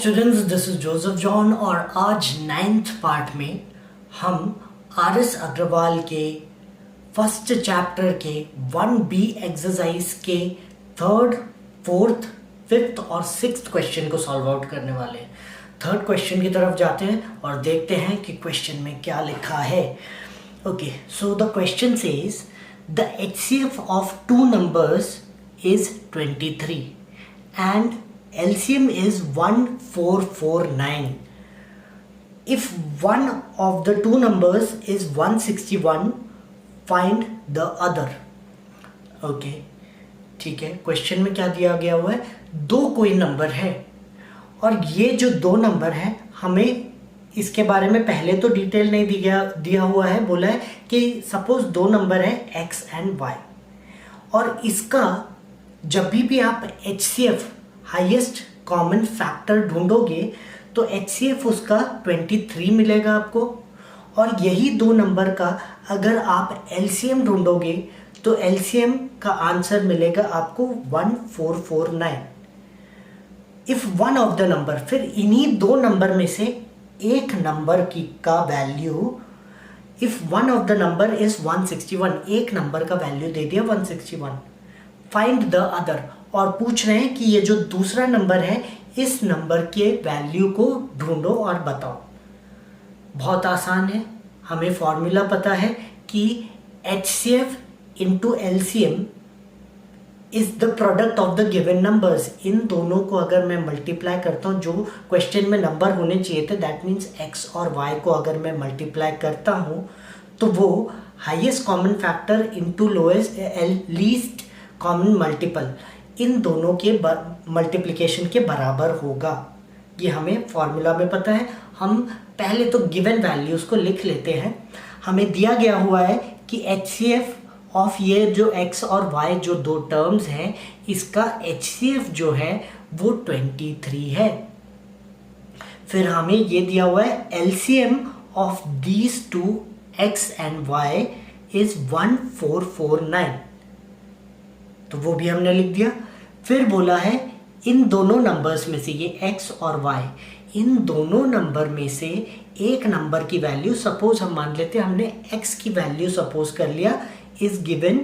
Students, this is Joseph John और आज 9th part में हम आर.एस. अग्रवाल के फर्स्ट चैप्टर के 1B एक्सरसाइज के 3rd, 4th, 5th और 6th क्वेश्चन को सॉल्व आउट करने वाले हैं। 3rd क्वेश्चन की तरफ जाते हैं और देखते हैं कि क्वेश्चन में क्या लिखा है। Okay, so the question says the HCF of two numbers is 23 and LCM is 1449. If one of the two numbers is 161, find the other. Okay, ठीक है। क्वेश्चन में क्या दिया गया हुआ है, दो कोई नंबर है और ये जो दो नंबर है हमें इसके बारे में पहले तो डिटेल नहीं दिया हुआ है। बोला है कि सपोज दो नंबर है x एंड y और इसका जब भी आप HCF हाईएस्ट कॉमन फैक्टर ढूंढोगे तो HCF उसका 23 मिलेगा आपको, और यही दो नंबर का अगर आप LCM ढूंढोगे तो LCM का आंसर मिलेगा आपको 1449। If one of the number, फिर इन्हीं दो नंबर में से एक नंबर की का value, if one of the number is 161, एक नंबर का वैल्यू दे दिया 161, फाइंड द अदर, और पूछ रहे हैं कि ये जो दूसरा नंबर है इस नंबर के वैल्यू को ढूंढो और बताओ। बहुत आसान है, हमें फॉर्मूला पता है कि HCF into LCM is the product of the given numbers. इन दोनों को अगर मैं मल्टीप्लाई करता हूँ, जो क्वेश्चन में नंबर होने चाहिए थे, दैट मीन्स x और y को अगर मैं मल्टीप्लाई करता हूँ तो वो highest common factor into lowest least common multiple, इन दोनों के मल्टीप्लिकेशन के बराबर होगा। ये हमें फॉर्मूला में पता है। हम पहले तो गिवन वैल्यूज़ को लिख लेते हैं। हमें दिया गया हुआ है कि HCF ऑफ ये जो x और y जो दो टर्म्स हैं, इसका HCF जो है वो 23 है। फिर हमें ये दिया हुआ है LCM of these two x and y is 1449, तो वो भी हमने लिख दिया। फिर बोला है इन दोनों नंबर्स में से, ये x और y, इन दोनों नंबर में से एक नंबर की वैल्यू, सपोज हम मान लेते हैं हमने x की वैल्यू सपोज कर लिया, इज गिवन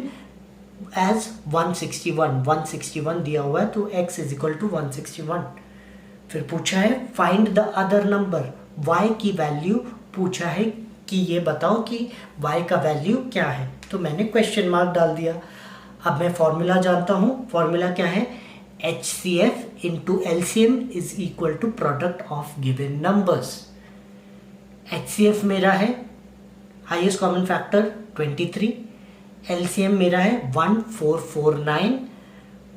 एज 161 दिया हुआ है, तो x इज इक्वल टू 161। फिर पूछा है find the other number, y की वैल्यू पूछा है कि ये बताओ कि y का वैल्यू क्या है, तो मैंने क्वेश्चन मार्क डाल दिया। अब मैं फॉर्मूला जानता हूँ, फॉर्मूला क्या है, HCF into LCM is equal to product of given numbers. HCF मेरा है हाईएस्ट कॉमन फैक्टर 23, LCM मेरा है 1449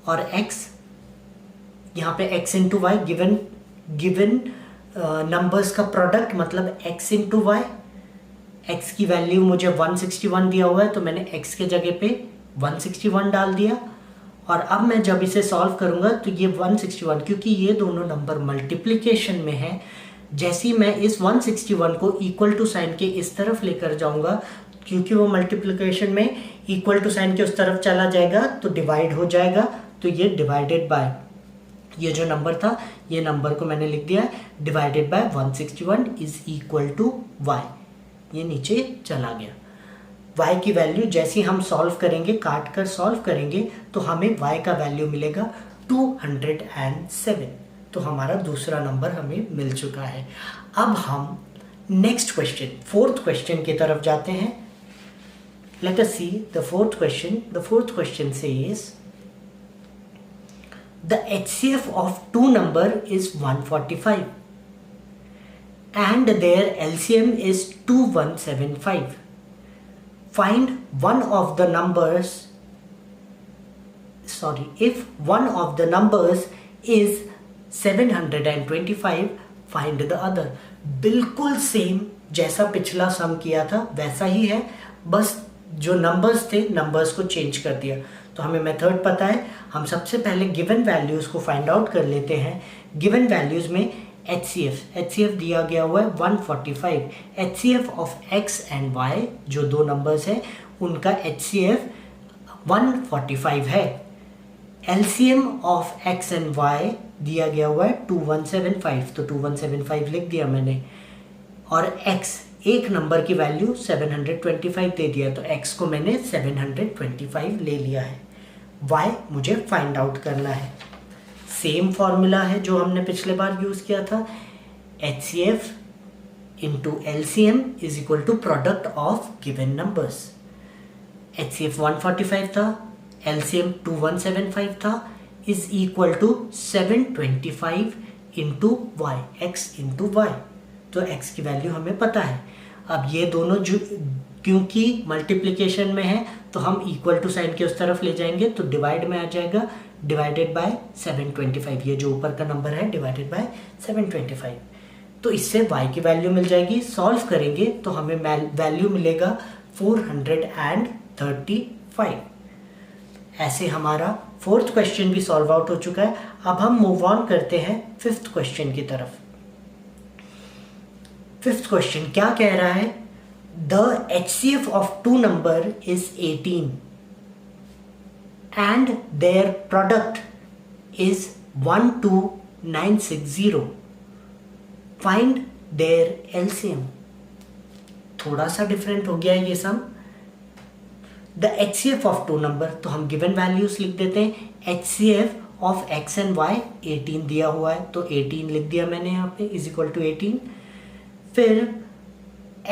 और x, यहाँ पे x into Y, given numbers का प्रोडक्ट मतलब x इंटू वाई। x की वैल्यू मुझे 161 दिया हुआ है, तो मैंने x के जगह पे 161 डाल दिया। और अब मैं जब इसे सॉल्व करूंगा तो ये 161, क्योंकि ये दोनों नंबर मल्टीप्लिकेशन में है, जैसे ही मैं इस 161 को इक्वल टू साइन के इस तरफ लेकर जाऊंगा, क्योंकि वो मल्टीप्लिकेशन में इक्वल टू साइन के उस तरफ चला जाएगा तो डिवाइड हो जाएगा, तो ये डिवाइडेड बाय, ये जो नंबर था ये नंबर को मैंने लिख दिया है divided by 161 is equal to y, ये नीचे चला गया। y की वैल्यू जैसे हम सॉल्व करेंगे, काट कर सॉल्व करेंगे, तो हमें y का वैल्यू मिलेगा 207, तो हमारा दूसरा नंबर हमें मिल चुका है। अब हम नेक्स्ट क्वेश्चन, 4th क्वेश्चन की तरफ जाते हैं। Let us see the 4th question. The 4th question says the HCF of two number is 145 and their LCM is 2175. Find one of the numbers, if one of the numbers is 725, find the other. बिल्कुल same जैसा पिछला सम किया था वैसा ही है, बस जो numbers थे नंबर्स को चेंज कर दिया। तो हमें मेथड पता है, हम सबसे पहले गिवन वैल्यूज को फाइंड आउट कर लेते हैं। गिवन वैल्यूज में HCF दिया गया हुआ है 145, HCF of x and y जो दो नंबर्स हैं उनका HCF 145 है। LCM of x and y दिया गया हुआ है 2175, तो 2175 लिख दिया मैंने, और x एक नंबर की वैल्यू 725 दे दिया, तो x को मैंने 725 ले लिया है। y मुझे फाइंड आउट करना है। सेम फॉर्मूला है जो हमने पिछले बार यूज किया था, HCF into LCM is equal to product of given numbers. HCF 145 था, LCM 2175 था, is equal to 725 into y, x into y. तो x की वैल्यू हमें पता है। अब ये दोनों जो क्योंकि मल्टीप्लिकेशन में है तो हम इक्वल टू साइन के उस तरफ ले जाएंगे, तो डिवाइड में आ जाएगा, डिवाइडेड बाय 725, ये जो ऊपर का नंबर है डिवाइडेड बाय 725। तो इससे y की वैल्यू मिल जाएगी। सॉल्व करेंगे तो हमें वैल्यू मिलेगा 435। ऐसे हमारा फोर्थ क्वेश्चन भी सॉल्व आउट हो चुका है। अब हम मूव ऑन करते हैं फिफ्थ क्वेश्चन की तरफ। फिफ्थ क्वेश्चन क्या कह रहा है? The HCF of two number is 18 and their product is 12960। Find their LCM। थोड़ा सा डिफरेंट हो गया है ये sum. The HCF of two number, तो हम गिवन वैल्यूज लिख देते हैं। HCF of x and y 18 दिया हुआ है, तो 18 लिख दिया मैंने यहाँ पे, इज इक्वल टू 18। फिर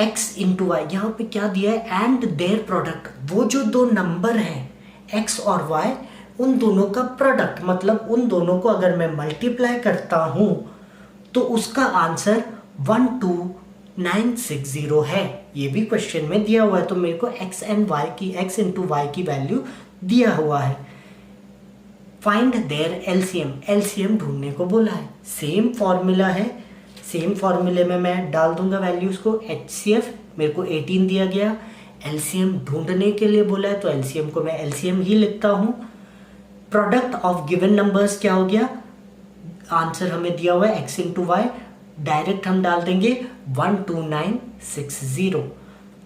x इंटू वाई, यहाँ पे क्या दिया है? एंड देयर प्रोडक्ट, वो जो दो नंबर हैं x और y, उन दोनों का प्रोडक्ट, मतलब उन दोनों को अगर मैं मल्टीप्लाई करता हूं तो उसका आंसर 12960 है। ये भी क्वेश्चन में दिया हुआ है, तो मेरे को x एंड y की, x इंटू वाई की वैल्यू दिया हुआ है। फाइंड देयर LCM, LCM ढूंढने को बोला है। सेम फॉर्मूला है, सेम फॉर्मूले में मैं डाल दूंगा वैल्यूज को। HCF मेरे को 18 दिया गया, LCM ढूंढने के लिए बोला है, तो LCM को मैं LCM ही लिखता हूं। प्रोडक्ट ऑफ गिवन नंबर्स क्या हो गया? आंसर हमें दिया हुआ है x इंटू वाई, डायरेक्ट हम डाल देंगे 12960।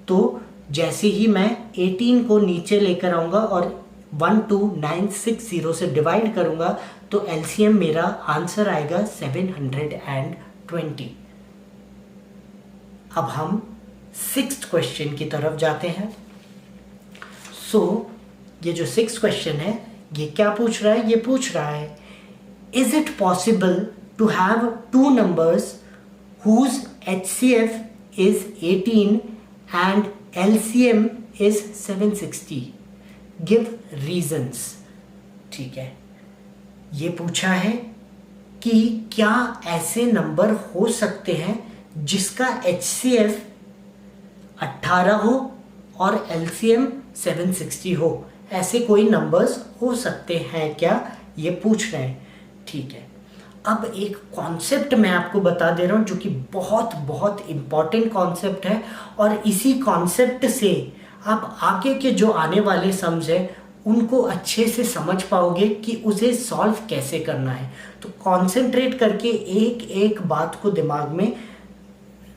तो जैसे ही मैं 18 को नीचे लेकर आऊंगा और 12960 से डिवाइड करूंगा तो LCM मेरा आंसर आएगा 720। अब हम सिक्स्थ क्वेश्चन की तरफ जाते हैं। ये जो सिक्स्थ क्वेश्चन है, ये क्या पूछ रहा है? ये पूछ रहा है, is it possible to have two numbers whose HCF is 18 and LCM is 760? Give reasons। ठीक है, ये पूछा है कि क्या ऐसे नंबर हो सकते हैं जिसका HCF 18 हो और LCM 760 हो? ऐसे कोई नंबर्स हो सकते हैं क्या, ये पूछ रहे हैं। ठीक है, अब एक कॉन्सेप्ट मैं आपको बता दे रहा हूँ जो कि बहुत बहुत इम्पॉर्टेंट कॉन्सेप्ट है, और इसी कॉन्सेप्ट से आप आगे के जो आने वाले सम्स हैं उनको अच्छे से समझ पाओगे कि उसे सॉल्व कैसे करना है। तो कॉन्सेंट्रेट करके एक एक बात को दिमाग में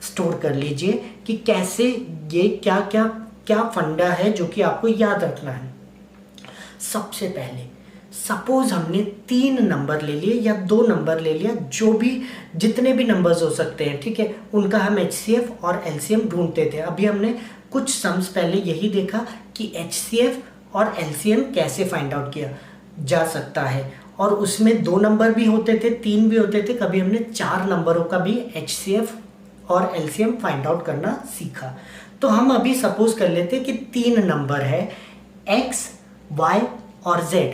स्टोर कर लीजिए कि कैसे ये क्या क्या क्या फंडा है जो कि आपको याद रखना है। सबसे पहले सपोज हमने 3 नंबर ले लिए या 2 नंबर ले लिया, जो भी जितने भी नंबर्स हो सकते हैं, ठीक है, उनका हम HCF और LCM ढूंढते थे। अभी हमने कुछ सम्स पहले यही देखा कि HCF और LCM कैसे फाइंड आउट किया जा सकता है, और उसमें 2 नंबर भी होते थे, 3 भी होते थे, कभी हमने 4 नंबरों का भी HCF और LCM फाइंड आउट करना सीखा। तो हम अभी सपोज कर लेते कि 3 नंबर है X, Y और Z।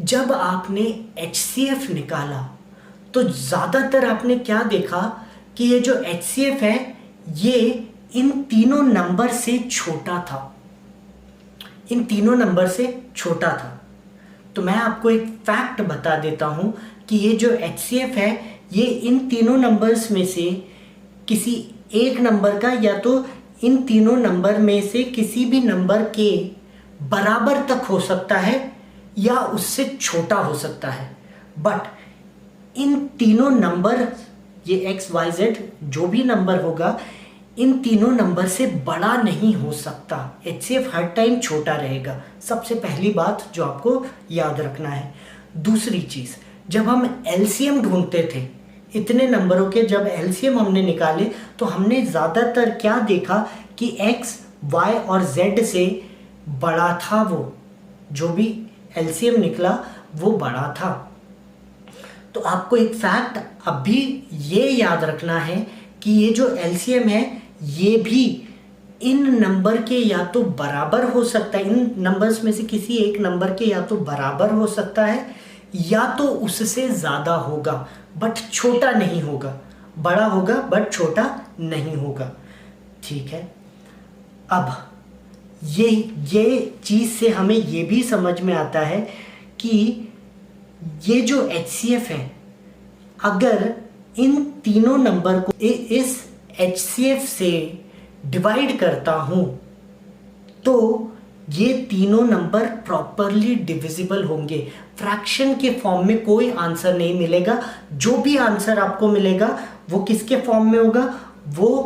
जब आपने HCF निकाला तो ज़्यादातर आपने क्या देखा कि ये जो HCF है ये इन तीनों नंबर से छोटा था, इन तीनों नंबर से छोटा था। तो मैं आपको एक फैक्ट बता देता हूँ कि ये जो HCF है ये इन तीनों नंबर्स में से किसी एक नंबर का, या तो इन तीनों नंबर में से किसी भी नंबर के बराबर तक हो सकता है या उससे छोटा हो सकता है। बट इन तीनों नंबर, ये x y z जो भी नंबर होगा, इन तीनों नंबर से बड़ा नहीं हो सकता। HCF हर टाइम छोटा रहेगा। सबसे पहली बात जो आपको याद रखना है। दूसरी चीज़, जब हम LCM ढूंढते थे, इतने नंबरों के जब LCM हमने निकाले तो हमने ज़्यादातर क्या देखा कि X, Y और Z से बड़ा था। वो जो भी LCM निकला वो बड़ा था। तो आपको एक फैक्ट अभी ये याद रखना है कि ये जो LCM है ये भी इन नंबर के या तो बराबर हो सकता है, इन नंबर्स में से किसी एक नंबर के या तो बराबर हो सकता है या तो उससे ज़्यादा होगा, बट छोटा नहीं होगा। बड़ा होगा बट छोटा नहीं होगा। ठीक है, अब ये चीज़ से हमें ये भी समझ में आता है कि ये जो HCF है, अगर इन तीनों नंबर को इस HCF से डिवाइड करता हूं तो ये तीनों नंबर प्रॉपरली डिविजिबल होंगे। फ्रैक्शन के फॉर्म में कोई आंसर नहीं मिलेगा। जो भी आंसर आपको मिलेगा वो किसके फॉर्म में होगा, वो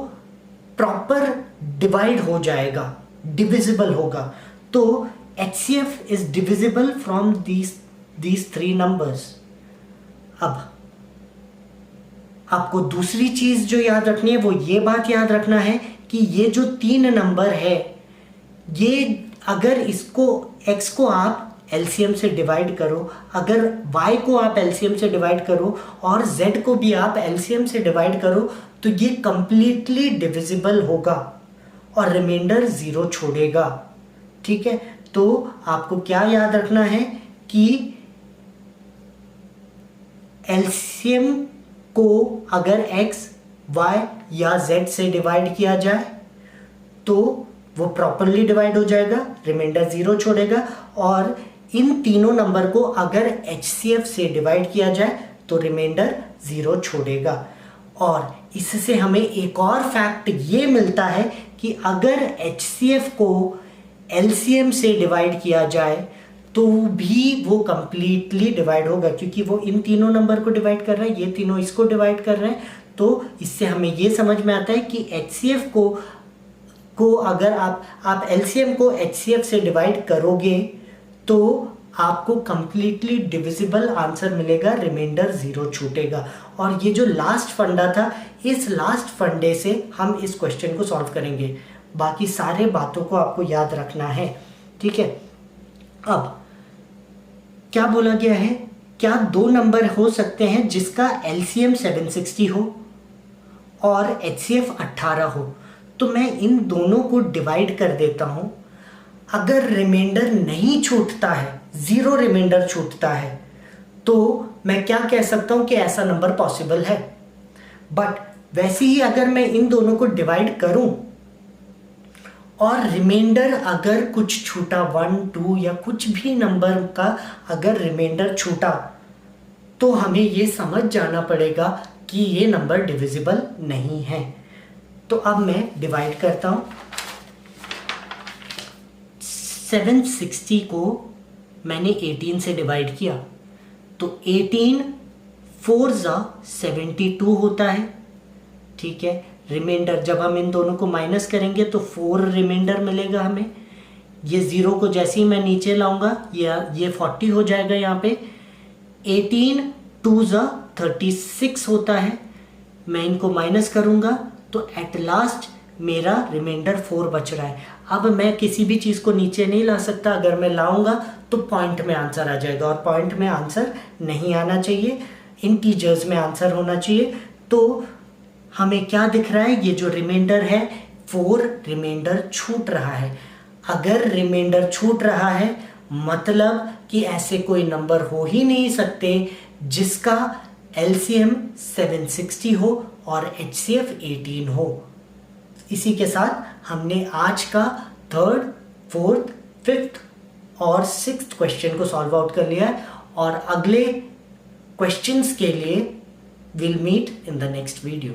प्रॉपर डिवाइड हो जाएगा, डिविजिबल होगा। तो HCF is divisible from these three numbers। अब आपको दूसरी चीज जो याद रखनी है वो ये बात याद रखना है कि ये जो तीन नंबर है, ये अगर इसको x को आप LCM से डिवाइड करो, अगर y को आप LCM से डिवाइड करो और z को भी आप LCM से डिवाइड करो तो ये कंप्लीटली डिविजिबल होगा और रिमाइंडर 0 छोड़ेगा। ठीक है, तो आपको क्या याद रखना है कि LCM को अगर x, y या z से डिवाइड किया जाए तो वो प्रॉपरली डिवाइड हो जाएगा, रिमाइंडर 0 छोड़ेगा। और इन तीनों नंबर को अगर HCF से डिवाइड किया जाए तो रिमाइंडर 0 छोड़ेगा। और इससे हमें एक और फैक्ट ये मिलता है कि अगर HCF को LCM से डिवाइड किया जाए तो भी वो कंप्लीटली डिवाइड होगा, क्योंकि वो इन तीनों नंबर को डिवाइड कर रहा है, ये तीनों इसको डिवाइड कर रहे हैं। तो इससे हमें ये समझ में आता है कि HCF को अगर आप LCM को HCF से डिवाइड करोगे तो आपको कंप्लीटली डिविजिबल आंसर मिलेगा, रिमाइंडर 0 छूटेगा। और ये जो लास्ट फंडा था, इस लास्ट फंडे से हम इस क्वेश्चन को सॉल्व करेंगे। बाकी सारे बातों को आपको याद रखना है। ठीक है, अब क्या बोला गया है, क्या दो नंबर हो सकते हैं जिसका LCM 760 हो और HCF 18 हो? तो मैं इन दोनों को डिवाइड कर देता हूं। अगर रिमाइंडर नहीं छूटता है, 0 रिमाइंडर छूटता है, तो मैं क्या कह सकता हूं कि ऐसा नंबर पॉसिबल है। बट वैसे ही अगर मैं इन दोनों को डिवाइड करूं और रिमाइंडर अगर कुछ छूटा, 1, 2 या कुछ भी नंबर का अगर रिमाइंडर छूटा, तो हमें ये समझ जाना पड़ेगा कि ये नंबर डिविजिबल नहीं है। तो अब मैं डिवाइड करता हूं। 760 को मैंने 18 से डिवाइड किया तो 18 4 72 होता है। ठीक है, रिमाइंडर जब हम इन दोनों को माइनस करेंगे तो 4 रिमाइंडर मिलेगा हमें। ये 0 को जैसे ही मैं नीचे लाऊंगा ये 40 हो जाएगा। यहाँ पे 18 2 36 होता है। मैं इनको माइनस करूंगा तो एट लास्ट मेरा रिमाइंडर 4 बच रहा है। अब मैं किसी भी चीज़ को नीचे नहीं ला सकता, अगर मैं लाऊंगा तो पॉइंट में आंसर आ जाएगा, और पॉइंट में आंसर नहीं आना चाहिए, इंटीजर्स में आंसर होना चाहिए। तो हमें क्या दिख रहा है, ये जो रिमाइंडर है 4 रिमाइंडर छूट रहा है। अगर रिमाइंडर छूट रहा है मतलब कि ऐसे कोई नंबर हो ही नहीं सकते जिसका LCM 760 हो और HCF 18 हो। इसी के साथ हमने आज का 3rd, 4th, 5th और 6th क्वेश्चन को सॉल्व आउट कर लिया है, और अगले क्वेश्चंस के लिए will meet in the next video.